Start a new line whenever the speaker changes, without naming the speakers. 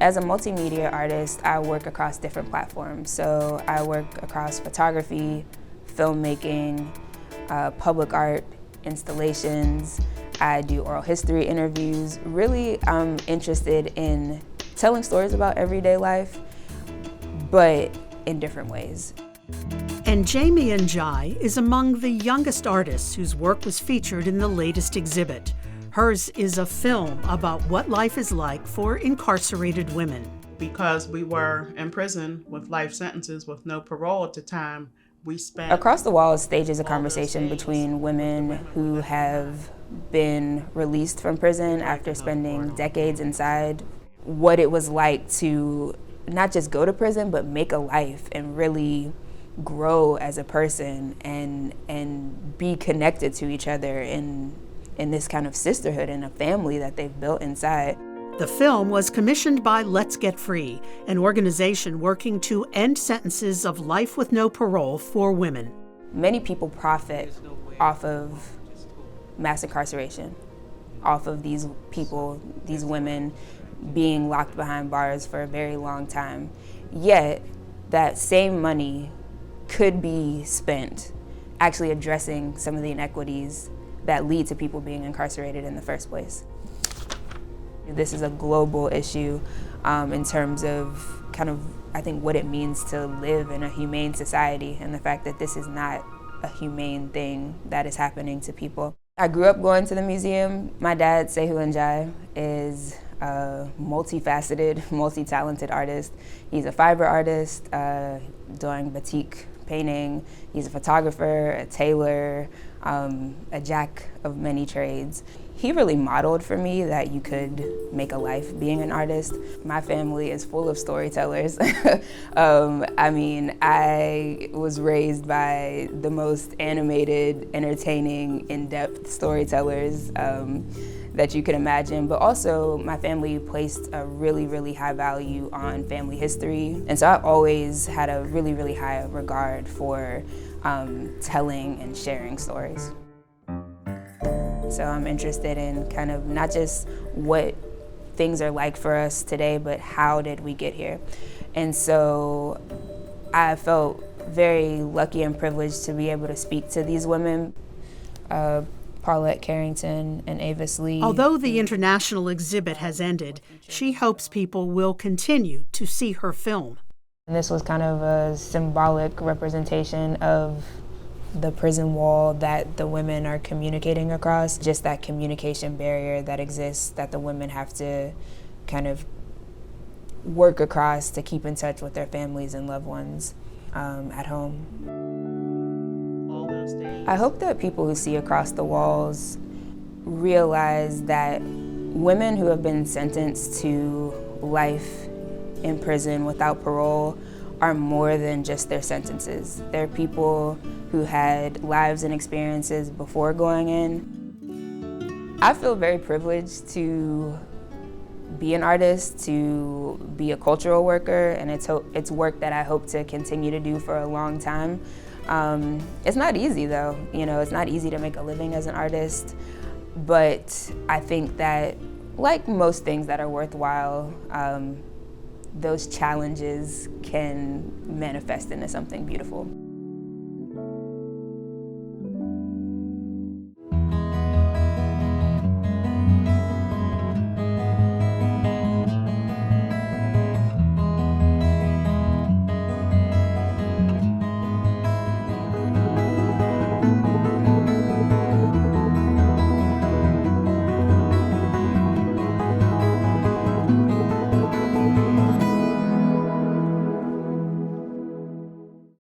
As a multimedia artist, I work across different platforms. So I work across photography, filmmaking, public art, installations. I do oral history interviews. Really, I'm interested in telling stories about everyday life, but in different ways.
And Njaimeh Njie is among the youngest artists whose work was featured in the latest exhibit. Hers is a film about what life is like for incarcerated women.
Because we were in prison with life sentences with no parole at the time, we spent...
Across the Walls stages a conversation between women who have been released from prison after spending decades inside, what it was like to not just go to prison, but make a life and really grow as a person and be connected to each other in this kind of sisterhood and a family that they've built inside.
The film was commissioned by Let's Get Free, an organization working to end sentences of life with no parole for women.
Many people profit off of mass incarceration, off of these people, these women being locked behind bars for a very long time. Yet, that same money could be spent actually addressing some of the inequities that lead to people being incarcerated in the first place. This is a global issue in terms of I think what it means to live in a humane society and the fact that this is not a humane thing that is happening to people. I grew up going to the museum. My dad, Sehu Njie, is a multifaceted, multi-talented artist. He's a fiber artist doing batik painting. He's a photographer, a tailor, a jack of many trades. He really modeled for me that you could make a life being an artist. My family is full of storytellers. I mean, I was raised by the most animated, entertaining, in-depth storytellers that you could imagine, but also my family placed a really, really high value on family history. And so I always had a really, really high regard for telling and sharing stories. So I'm interested in kind of not just what things are like for us today, but how did we get here? And so I felt very lucky and privileged to be able to speak to these women. Paulette Carrington and Avis Lee.
Although the international exhibit has ended, she hopes people will continue to see her film.
And this was kind of a symbolic representation of the prison wall that the women are communicating across, just that communication barrier that exists that the women have to kind of work across to keep in touch with their families and loved ones at home. I hope that people who see Across the Walls realize that women who have been sentenced to life in prison without parole are more than just their sentences. They're people who had lives and experiences before going in. I feel very privileged to be an artist, to be a cultural worker, and it's work that I hope to continue to do for a long time. It's not easy though, it's not easy to make a living as an artist, but I think that like most things that are worthwhile, those challenges can manifest into something beautiful.